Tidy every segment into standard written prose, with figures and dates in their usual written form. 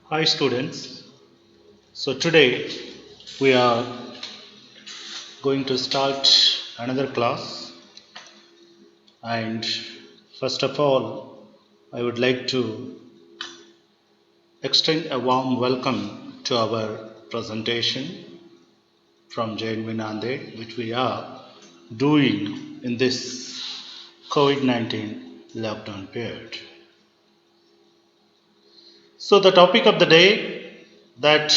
Hi students. So today we are going to start another class, and first of all I would like to extend a warm welcome to our presentation from JNV Nanded, which we are doing in this COVID-19 lockdown period. So the topic of the day that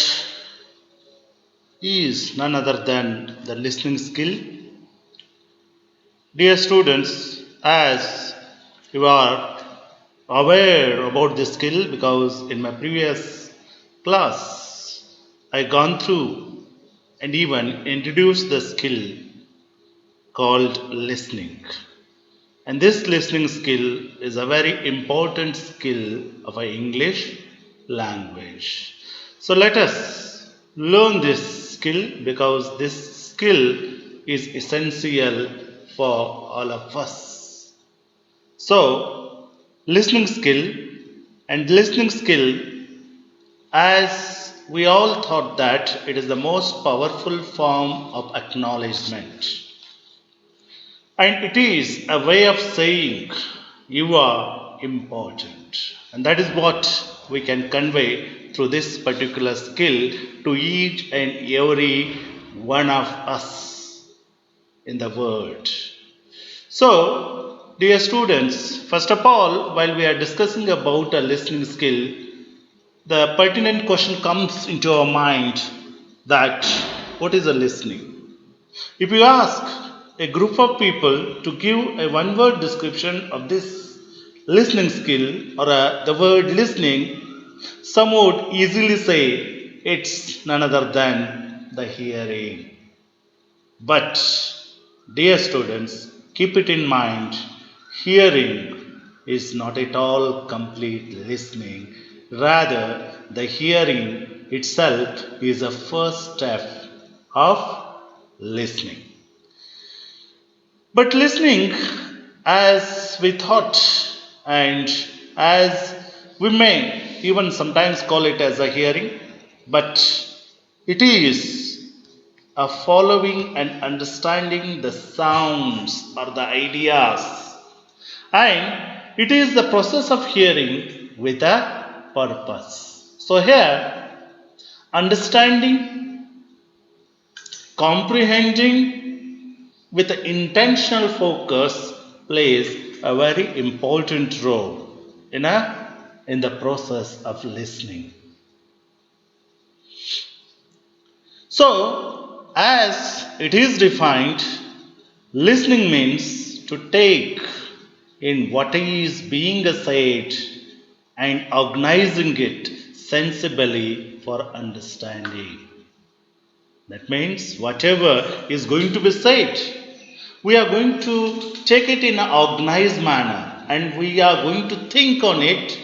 is none other than the listening skill. Dear students, as you are aware about this skill because in my previous class I gone through and even introduced the skill called listening. And this listening skill is a very important skill of our English language. So let us learn this skill because this skill is essential for all of us. So, listening skill and listening skill, as we all thought that it is the most powerful form of acknowledgement, and it is a way of saying you are important, and that is what we can convey through this particular skill to each and every one of us in the world. So, dear students, first of all, while we are discussing about a listening skill, the pertinent question comes into our mind that what is a listening? If you ask a group of people to give a one word description of this listening skill or the word listening, some would easily say it's none other than the hearing. But, dear students, keep it in mind hearing is not at all complete listening. Rather, the hearing itself is a first step of listening. But listening, as we thought, and as we may even sometimes call it as a hearing, but it is a following and understanding the sounds or the ideas, and it is the process of hearing with a purpose. So, here, understanding, comprehending with intentional focus plays a very important role in the process of listening. So, as it is defined, listening means to take in what is being said and organizing it sensibly for understanding. That means whatever is going to be said, we are going to take it in an organized manner and we are going to think on it.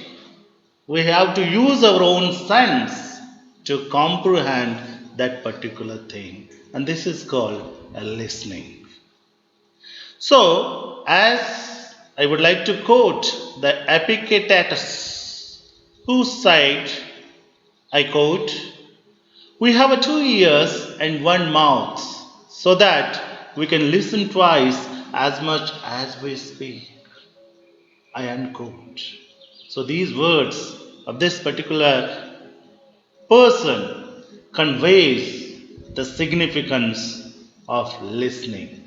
We have to use our own sense to comprehend that particular thing. And this is called a listening. So, as I would like to quote the Epictetus, who said, I quote, we have a 2 ears and one mouth, so that we can listen twice as much as we speak. I unquote. So these words of this particular person conveys the significance of listening.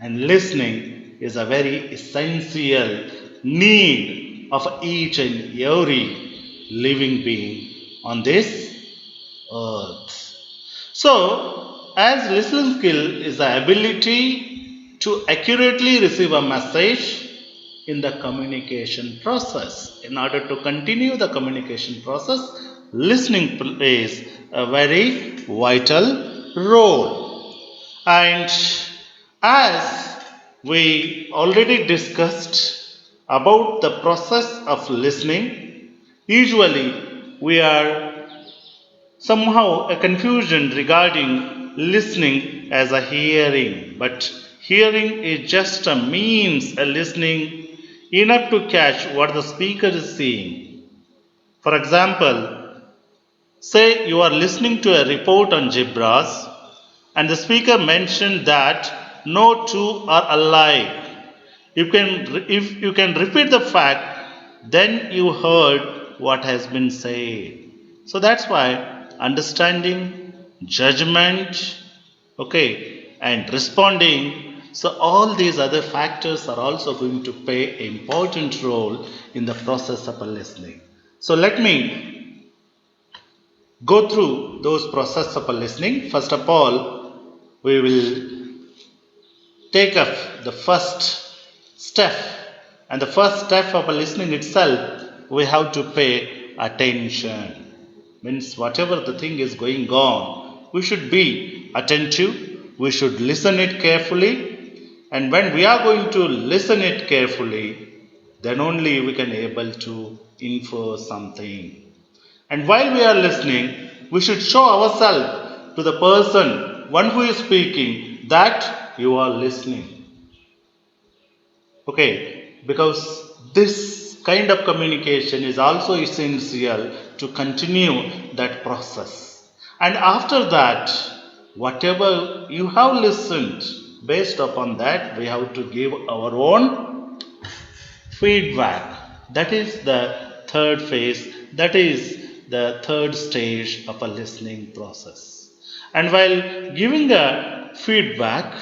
And listening is a very essential need of each and every living being on this earth. So, as listening skill is the ability to accurately receive a message in the communication process. In order to continue the communication process, listening plays a very vital role. And as we already discussed about the process of listening, usually we are somehow a confusion regarding listening as a hearing, but hearing is just a means a listening enough to catch what the speaker is saying. For example, Say you are listening to a report on zebras, and the speaker mentioned that no two are alike. If you can repeat the fact, then you heard what has been said. So that's why understanding, judgment, okay, and responding. So all these other factors are also going to play an important role in the process of listening. So let me go through those process of listening. First of all, we will take up the first step. And the first step of listening itself, we have to pay attention. Means whatever the thing is going on, we should be attentive. We should listen it carefully. And when we are going to listen it carefully, then only we can able to infer something. And while we are listening, we should show ourselves to the person, one who is speaking, that you are listening. Okay, because this kind of communication is also essential to continue that process. And after that, whatever you have listened, based upon that, we have to give our own feedback. That is the third phase, that is the third stage of a listening process. And while giving a feedback,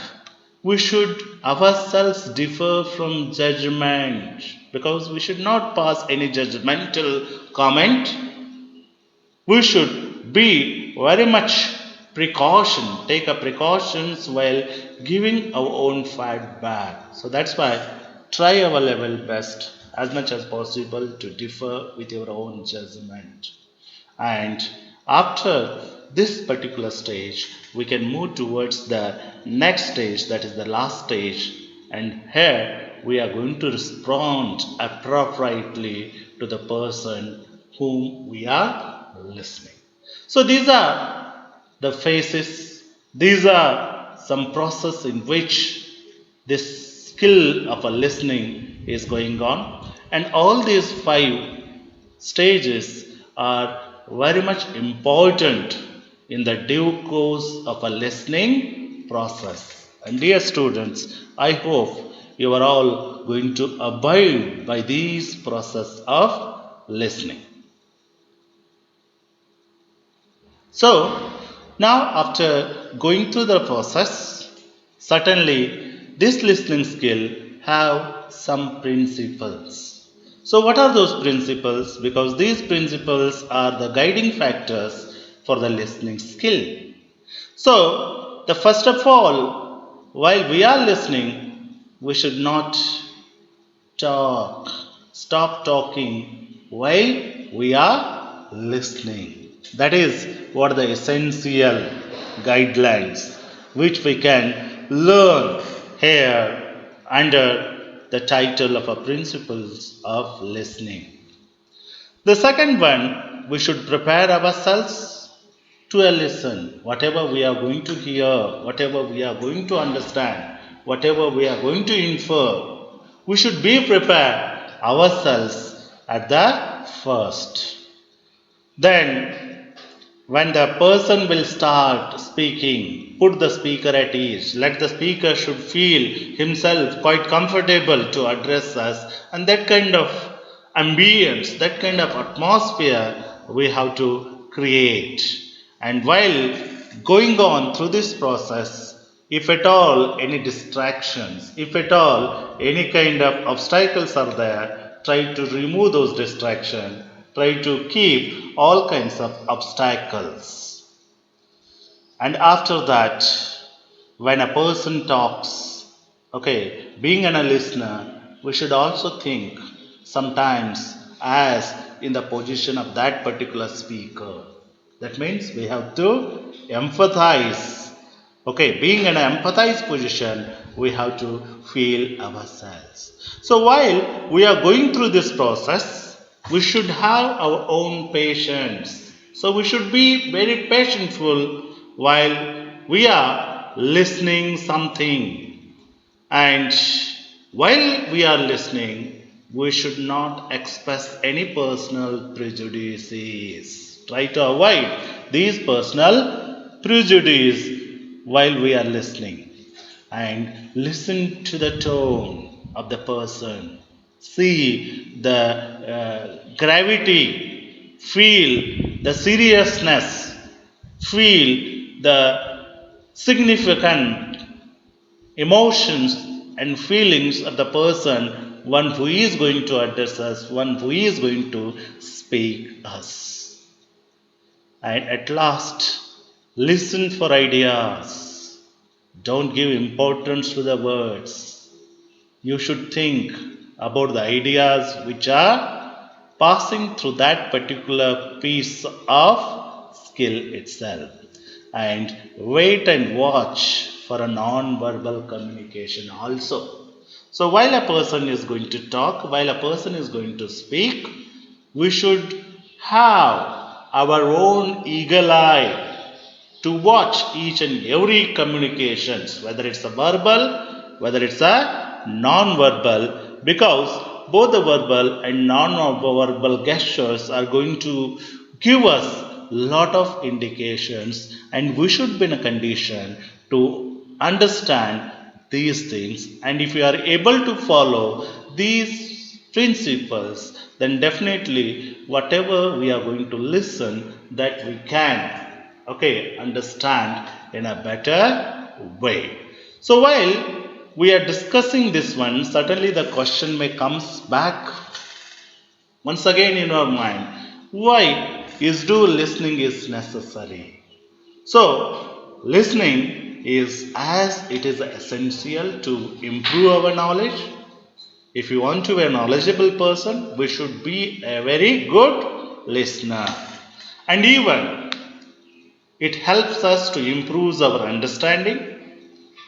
we should ourselves differ from judgment, because we should not pass any judgmental comment. We should be very much precaution, take a precautions while giving our own feedback. So that's why try our level best as much as possible to differ with your own judgment. And after this particular stage, we can move towards the next stage, that is the last stage. And here we are going to respond appropriately to the person whom we are listening. So these are the phases, these are some process in which this skill of a listening is going on. And all these five stages are very much important in the due course of a listening process. And dear students, I hope you are all going to abide by these process of listening. So now after going through the process, certainly this listening skill have some principles. So what are those principles? Because these principles are the guiding factors for the listening skill. So the first of all, while we are listening, we should not talk. Stop talking while we are listening. That is what the essential guidelines which we can learn here under the title of a principles of listening. The second one, we should prepare ourselves to a listen. Whatever we are going to hear, whatever we are going to understand, whatever we are going to infer, we should be prepared ourselves at the first. Then, when the person will start speaking, put the speaker at ease. Let the speaker should feel himself quite comfortable to address us, and that kind of ambience, that kind of atmosphere we have to create. And while going on through this process, if at all any distractions, if at all any kind of obstacles are there, try to remove those distractions. Try to keep all kinds of obstacles. And after that, when a person talks, okay, being a listener, we should also think sometimes as in the position of that particular speaker. That means we have to empathize. Okay, being in an empathized position, we have to feel ourselves. So while we are going through this process, we should have our own patience. So we should be very patientful while we are listening something. And while we are listening, we should not express any personal prejudices. Try to avoid these personal prejudice while we are listening, and listen to the tone of the person. See the gravity, feel the seriousness, feel the significant emotions and feelings of the person, one who is going to address us, one who is going to speak us. And at last, listen for ideas. Don't give importance to the words. You should think about the ideas which are passing through that particular piece of skill itself. And wait and watch for a non-verbal communication also. So while a person is going to talk, while a person is going to speak, we should have our own eagle eye to watch each and every communications, whether it's a verbal, whether it's a non-verbal, because both the verbal and non-verbal gestures are going to give us lot of indications, and we should be in a condition to understand these things. And if we are able to follow these principles, then definitely whatever we are going to listen, that we can understand in a better way. So while we are discussing this one, certainly the question may comes back once again in our mind, why is do listening is necessary? So listening is as it is essential to improve our knowledge. If you want to be a knowledgeable person, we should be a very good listener. And even it helps us to improve our understanding,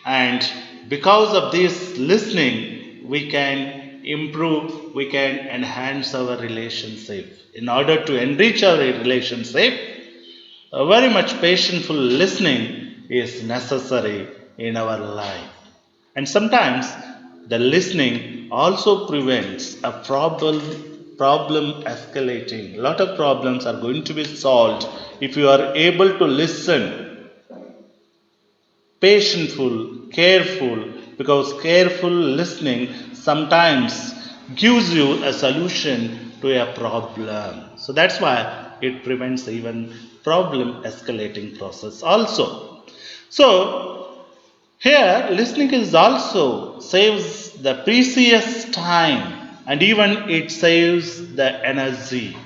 and because of this listening, we can improve, we can enhance our relationship. In order to enrich our relationship, a very much patientful listening is necessary in our life. And sometimes the listening also prevents a problem escalating. A lot of problems are going to be solved if you are able to listen, patientful, careful, because careful listening sometimes gives you a solution to a problem. So that's why it prevents even problem escalating process also. So here, listening is also saves the precious time, and even it saves the energy.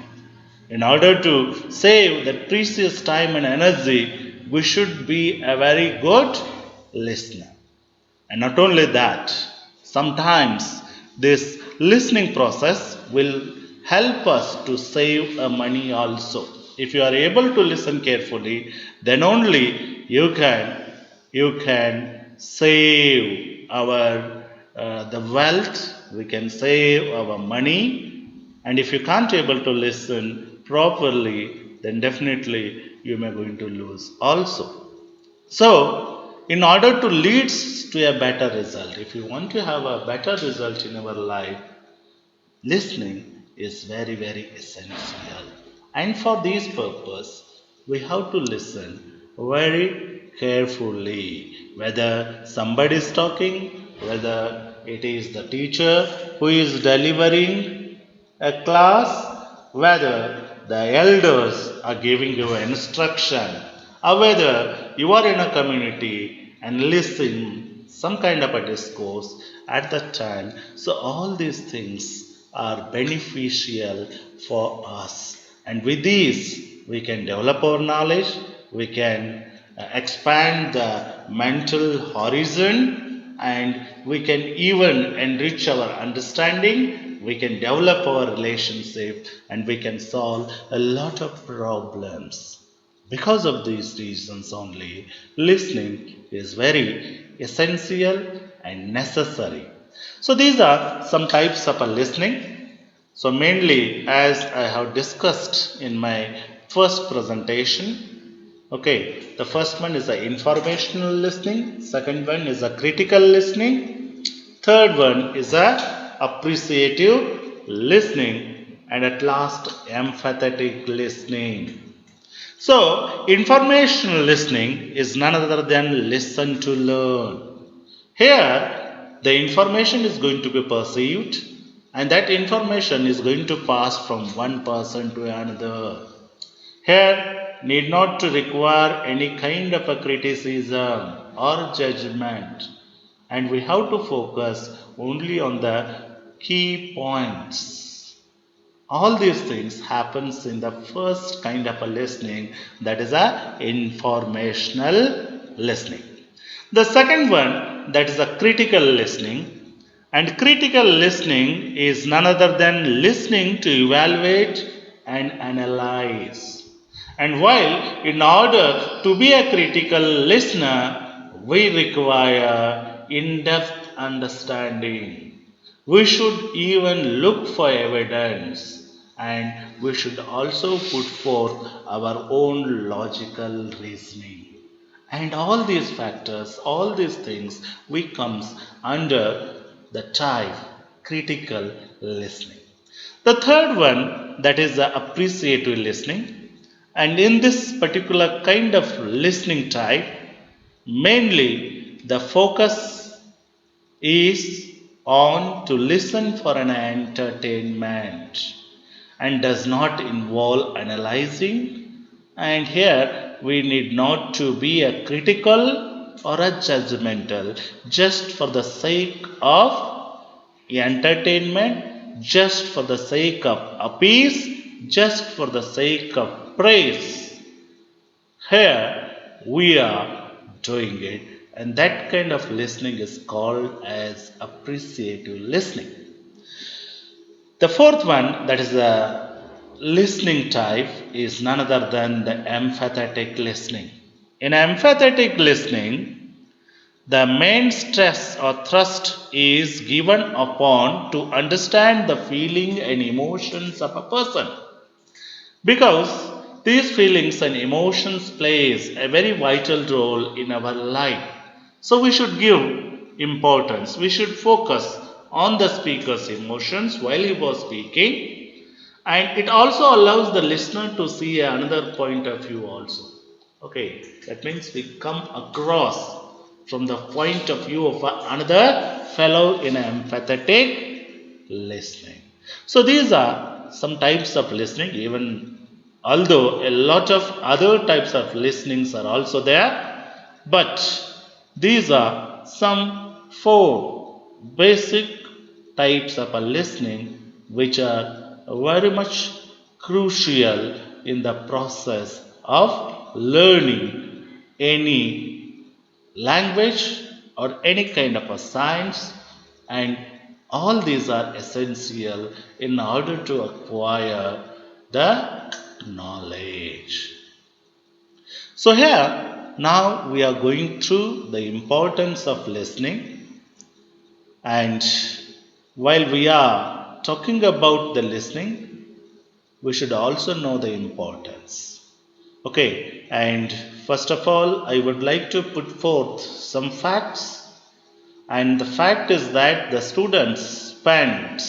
In order to save that precious time and energy, we should be a very good listener. And not only that, sometimes this listening process will help us to save money also. If you are able to listen carefully, then only you can save our the wealth, we can save our money. And if you can't able to listen properly, then definitely you may going to lose also. So, in order to lead to a better result, if you want to have a better result in our life, listening is very, very essential. And for this purpose, we have to listen very carefully. Whether somebody is talking, whether it is the teacher who is delivering a class, whether the elders are giving you instruction, or whether you are in a community and listen some kind of a discourse at that time. So all these things are beneficial for us, and with these we can develop our knowledge, we can expand the mental horizon, and we can even enrich our understanding, we can develop our relationship, and we can solve a lot of problems. Because of these reasons only, listening is very essential and necessary. So these are some types of a listening. So mainly, as I have discussed in my first presentation, okay, the first one is a informational listening, second one is a critical listening, third one is a appreciative listening, and at last empathetic listening. So, informational listening is none other than listen to learn. Here, the information is going to be perceived, and that information is going to pass from one person to another. Here, need not to require any kind of a criticism or judgment, and we have to focus only on the key points. All these things happens in the first kind of a listening, that is a informational listening. The second one, that is a critical listening, and critical listening is none other than listening to evaluate and analyze. And while in order to be a critical listener, we require in-depth understanding. We should even look for evidence, and we should also put forth our own logical reasoning. And all these factors, all these things, we comes under the type critical listening. The third one, that is the appreciative listening. And in this particular kind of listening type, mainly the focus is on to listen for an entertainment and does not involve analyzing. And here we need not to be a critical or a judgmental just for the sake of entertainment, just for the sake of appease, just for the sake of praise. Here we are doing it, and that kind of listening is called as appreciative listening. The fourth one, that is the listening type, is none other than the empathetic listening. In empathetic listening, the main stress or thrust is given upon to understand the feeling and emotions of a person, because these feelings and emotions plays a very vital role in our life. So we should give importance, we should focus on the speaker's emotions while he was speaking, and it also allows the listener to see another point of view also. Okay, that means we come across from the point of view of another fellow in empathetic listening. So these are some types of listening, even although a lot of other types of listenings are also there, but these are some four basic types of a listening which are very much crucial in the process of learning any language or any kind of a science, and all these are essential in order to acquire the knowledge. So here now we are going through the importance of listening, and while we are talking about the listening, we should also know the importance. Okay, and first of all, I would like to put forth some facts, and the fact is that the students spend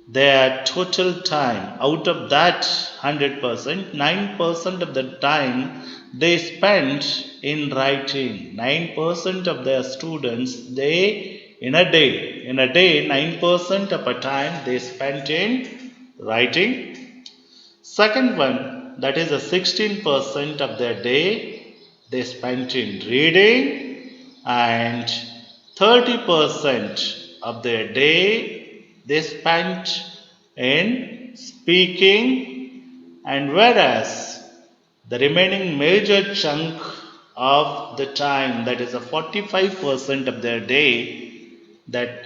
their total time out of that 100%, 9% of the time they spend in writing. 9% of their students, they in a day 9% of a time they spent in writing. Second one, that is a 16% of their day they spent in reading, and 30% of their day they spent in speaking, and whereas the remaining major chunk of the time, that is a 45% of their day, that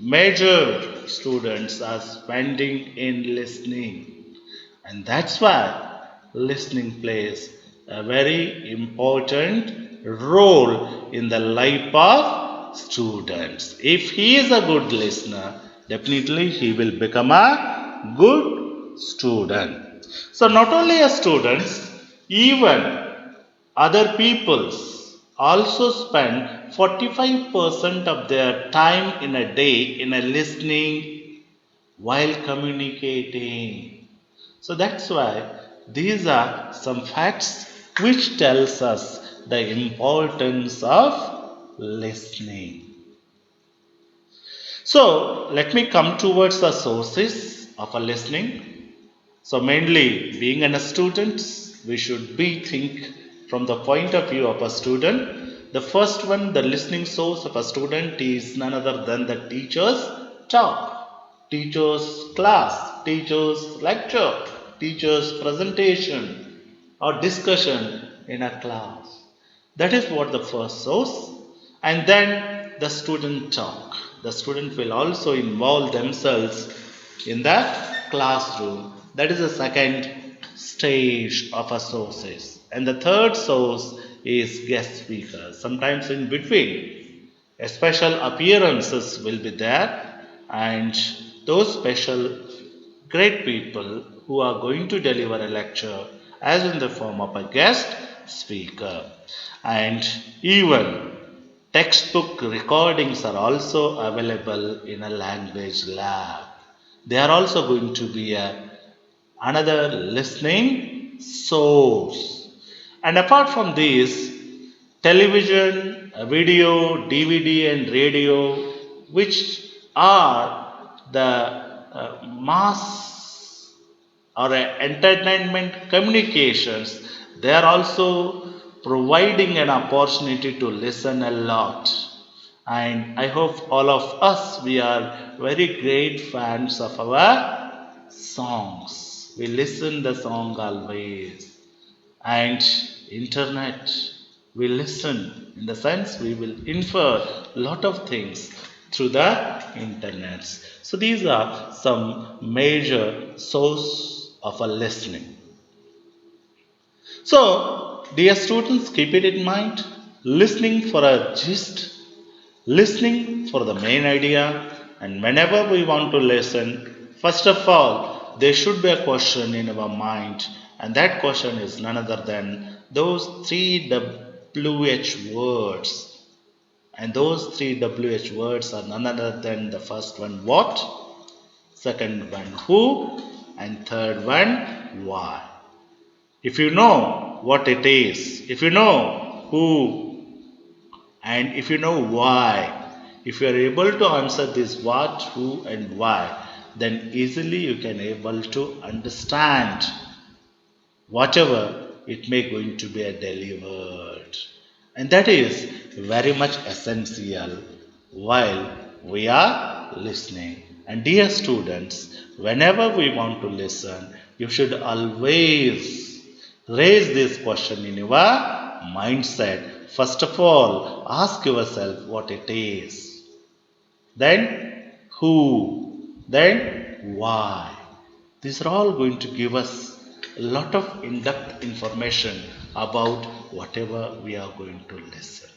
major students are spending in listening. And that's why listening plays a very important role in the life of students. If he is a good listener, definitely he will become a good student. So not only as students, even other peoples also spend 45% of their time in a day in a listening while communicating. So that's why these are some facts which tells us the importance of listening. So let me come towards the sources of a listening. So mainly being a student, we should be think from the point of view of a student. The first one, the listening source of a student is none other than the teacher's talk, teacher's class, teacher's lecture, teacher's presentation or discussion in a class. That is what the first source. And then the student talk. The student will also involve themselves in the classroom. That is the second stage of a sources. And the third source is guest speakers. Sometimes in between, a special appearances will be there, and those special great people who are going to deliver a lecture as in the form of a guest speaker. And even textbook recordings are also available in a language lab. They are also going to be another listening source. And apart from this, television, video, DVD, and radio, which are the mass or entertainment communications, they are also providing an opportunity to listen a lot. And I hope all of us we are very great fans of our songs. We listen the song always, and internet we listen in the sense we will infer a lot of things through the internet. So these are some major source of a listening. So dear students, keep it in mind, listening for a gist, listening for the main idea, and whenever we want to listen, first of all, there should be a question in our mind, and that question is none other than those three WH words. And those three WH words are none other than the first one, what, second one, who, and third one, why. If you know what it is, if you know who, and if you know why, if you are able to answer this what, who, and why, then easily you can able to understand whatever it may going to be delivered. And that is very much essential while we are listening. And dear students, whenever we want to listen, you should always raise this question in your mindset. First of all, ask yourself what it is, then who, then why. These are all going to give us a lot of in depth information about whatever we are going to listen.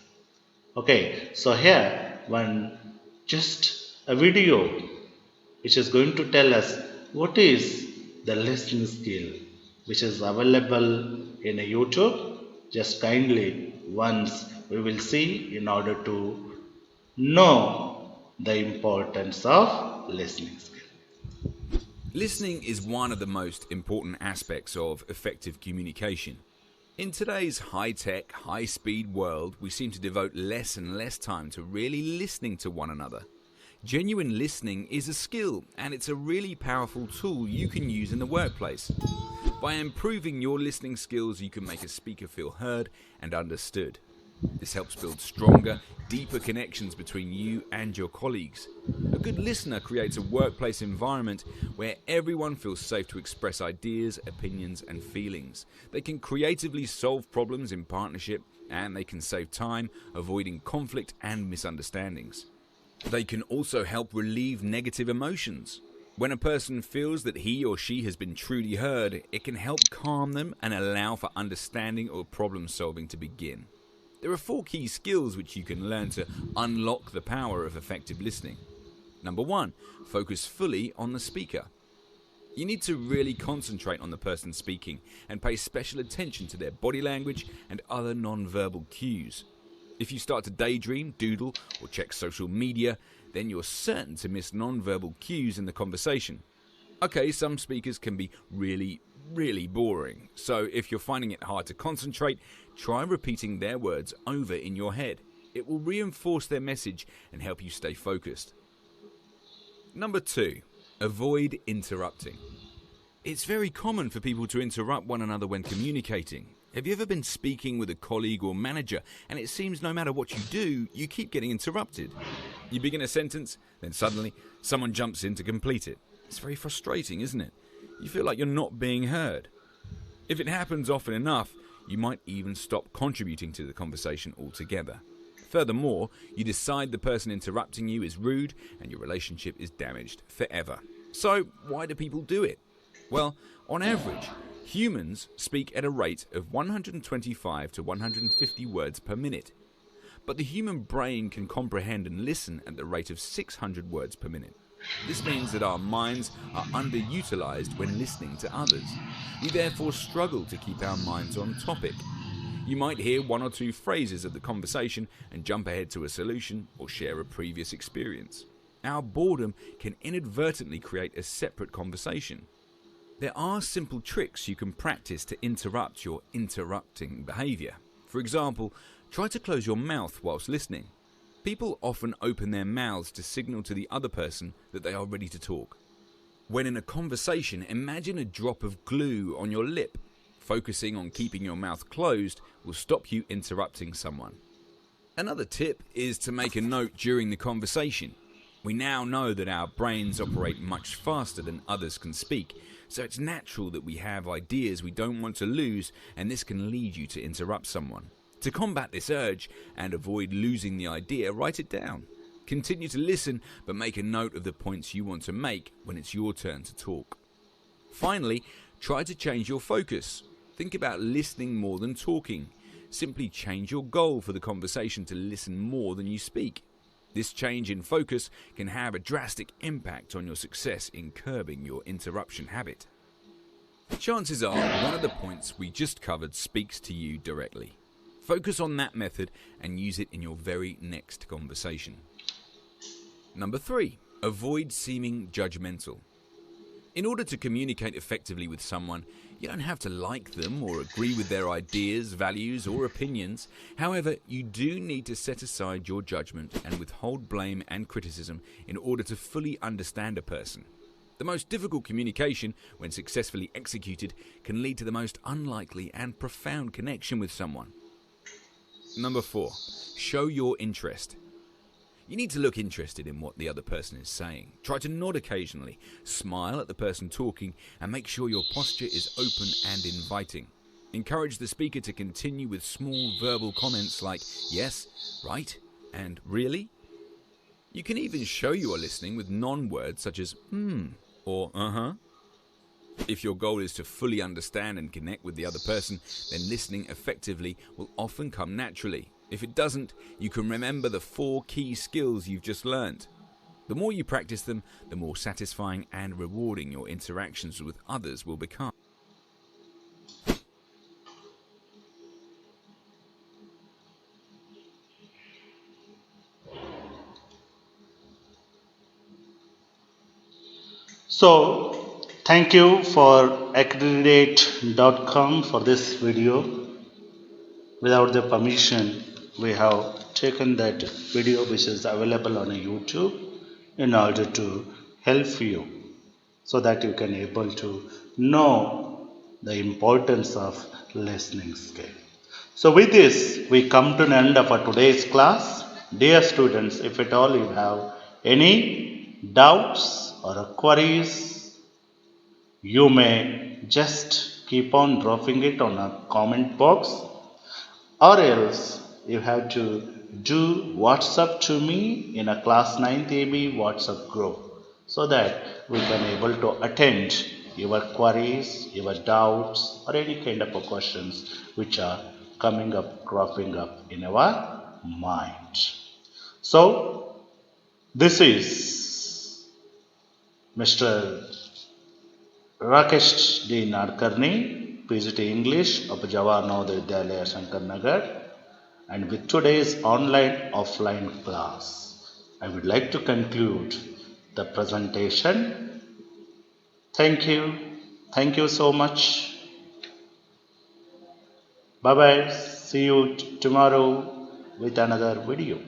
Okay, so here one just a video which is going to tell us what is the listening skill which is available in a YouTube. Just kindly once we will see in order to know the importance of listening skill. Listening is one of the most important aspects of effective communication. In today's high-tech, high-speed world, we seem to devote less and less time to really listening to one another. Genuine listening is a skill, and it's a really powerful tool you can use in the workplace. By improving your listening skills, you can make a speaker feel heard and understood. This helps build stronger, deeper connections between you and your colleagues. A good listener creates a workplace environment where everyone feels safe to express ideas, opinions, and feelings. They can creatively solve problems in partnership, and they can save time, avoiding conflict and misunderstandings. They can also help relieve negative emotions. When a person feels that he or she has been truly heard, it can help calm them and allow for understanding or problem solving to begin. There are 4 key skills which you can learn to unlock the power of effective listening. Number 1, focus fully on the speaker. You need to really concentrate on the person speaking and pay special attention to their body language and other non-verbal cues. If you start to daydream, doodle, or check social media, then you're certain to miss non-verbal cues in the conversation. Okay, some speakers can be really really boring. So if you're finding it hard to concentrate, try repeating their words over in your head. It will reinforce their message and help you stay focused. Number 2, avoid interrupting. It's very common for people to interrupt one another when communicating. Have you ever been speaking with a colleague or manager and it seems no matter what you do, you keep getting interrupted? You begin a sentence, then suddenly someone jumps in to complete it. It's very frustrating, isn't it? You feel like you're not being heard. If it happens often enough, you might even stop contributing to the conversation altogether. Furthermore, you decide the person interrupting you is rude and your relationship is damaged forever. So, why do people do it? Well, on average, humans speak at a rate of 125 to 150 words per minute. But the human brain can comprehend and listen at the rate of 600 words per minute. This means that our minds are underutilized when listening to others. We therefore struggle to keep our minds on topic. You might hear one or two phrases of the conversation and jump ahead to a solution or share a previous experience. Our boredom can inadvertently create a separate conversation. There are simple tricks you can practice to interrupt your interrupting behavior. For example, try to close your mouth whilst listening. People often open their mouths to signal to the other person that they are ready to talk. When in a conversation, imagine a drop of glue on your lip. Focusing on keeping your mouth closed will stop you interrupting someone. Another tip is to make a note during the conversation. We now know that our brains operate much faster than others can speak, so it's natural that we have ideas we don't want to lose, and this can lead you to interrupt someone. To combat this urge and avoid losing the idea, write it down. Continue to listen, but make a note of the points you want to make when it's your turn to talk. Finally, try to change your focus. Think about listening more than talking. Simply change your goal for the conversation to listen more than you speak. This change in focus can have a drastic impact on your success in curbing your interruption habit. Chances are one of the points we just covered speaks to you directly. Focus on that method and use it in your very next conversation. Number 3, avoid seeming judgmental. In order to communicate effectively with someone, you don't have to like them or agree with their ideas, values, or opinions. However, you do need to set aside your judgment and withhold blame and criticism in order to fully understand a person. The most difficult communication, when successfully executed, can lead to the most unlikely and profound connection with someone. Number 4, show your interest. You need to look interested in what the other person is saying. Try to nod occasionally, smile at the person talking, and make sure your posture is open and inviting. Encourage the speaker to continue with small verbal comments like yes, right, and really. You can even show you are listening with non-words such as or uh-huh. If your goal is to fully understand and connect with the other person, then listening effectively will often come naturally. If it doesn't, you can remember the 4 key skills you've just learned. The more you practice them, the more satisfying and rewarding your interactions with others will become. So, thank you for accredit.com for this video. Without the permission, we have taken that video which is available on YouTube in order to help you so that you can able to know the importance of listening skill. So with this, we come to an end of our today's class. Dear students, if at all you have any doubts or queries, you may just keep on dropping it on a comment box, or else you have to do WhatsApp to me in a class 9th AB WhatsApp group so that we can able to attend your queries, your doubts, or any kind of questions which are coming up, cropping up in our mind. So this is Mr. Rakesh D. Nadakarni, PGT English of Jawahar Navodaya Vidyalaya Shankar Nagar. And with today's online offline class, I would like to conclude the presentation. Thank you. Thank you so much. Bye bye. See you tomorrow with another video.